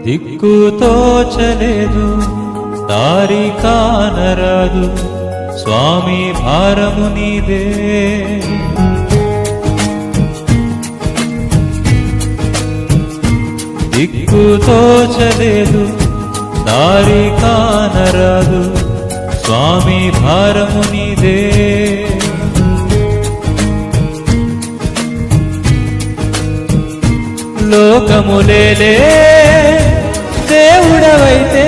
దిక్కు తోచలేదు, దారి కానరాదు, స్వామి భారము నీదే. దిక్కు తోచలేదు, దారి కానరాదు, స్వామి భారము నీదే. లోకములేలే దేవుడవైతే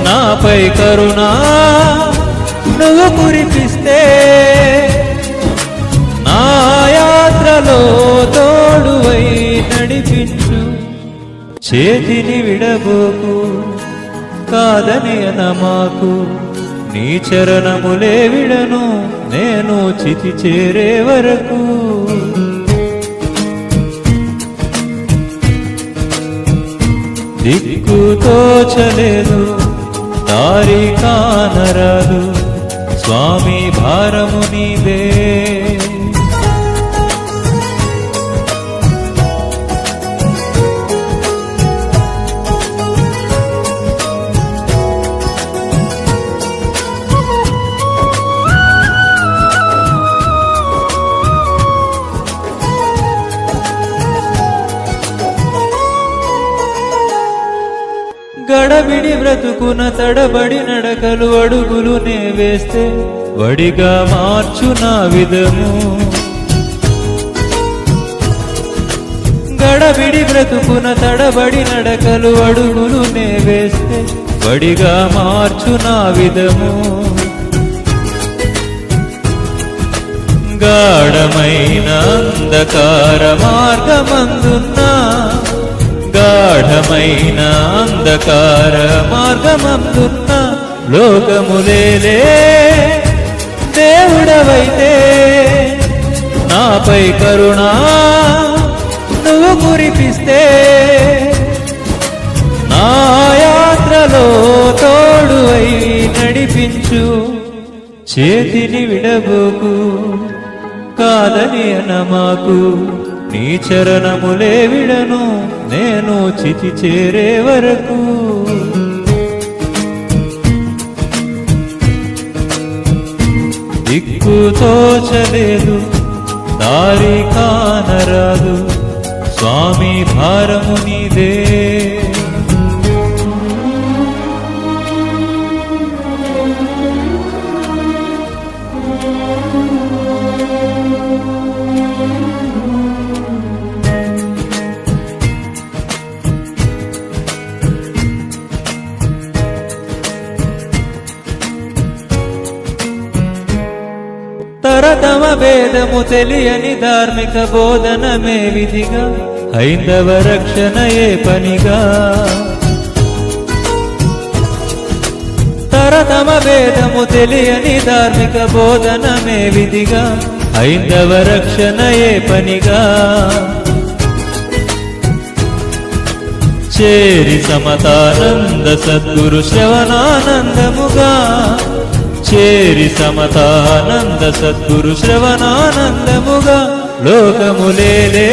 నాపై కరుణా నువ్వు కురిపిస్తే, నా యాత్రలో తోడువై నడిపించు. చేతిని విడబోకు, కాదని అనమాకు, నీ చరణములే విడను నేను చితి చేరే వరకు. దిక్కు తోచలేదు, దారి కానరాదు, స్వామి భారము నీదే. గడబిడి బ్రతుకున తడబడి నడకలు అడుగులు నే వేస్తే, వడిగా మార్చు నా విధము. గడబిడి బ్రతుకున తడబడి నడకలు అడుగులు నే వేస్తే, వడిగా మార్చు నా విధము. గాఢమైన అంధకార మార్గమందున్నా, గాఢమైన అంధకార మార్గమందున్న లోకములేలే దేవుడవైతే నాపై కరుణా నువ్వు కురిపిస్తే, నా యాత్రలో తోడువై నడిపించు. చేతిని విడబోకు, కాదని అనమాకు, నీ చరణములే విడను నేను చితి చేరే వరకు. దిక్కు తోచలేదు, దారి కానరాదు, స్వామి భారము నీదే. తరతమ భేదము తెలియని ధార్మిక బోధనమే విధిగా, హైందవ రక్షణయే పనిగా. తరతమ భేదము తెలియని ధార్మిక బోధనమే విధిగా, హైందవ రక్షణయే పనిగా. చేరి సమతానంద సద్గురు శ్రవణానందముగా, చేరి సమతానంద సద్గురు శ్రవణానందముగా. లోకములేలే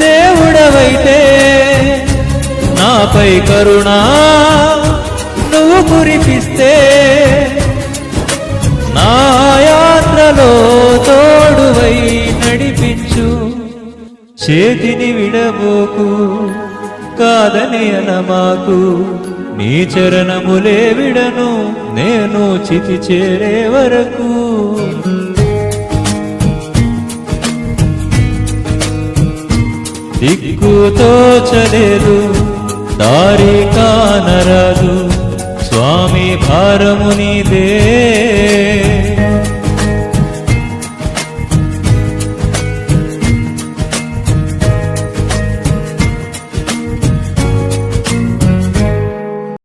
దేవుడవైతే నాపై కరుణా నువ్వు కురిపిస్తే, నా యాత్రలో తోడువై నడిపించు. చేతిని విడబోకు, కాదని అనమాకు, నీ చరణములే విడను నేను చితి చేరే వరకు. దిక్కు తోచలేదు, దారి కానరాదు, స్వామి భారము నీదే.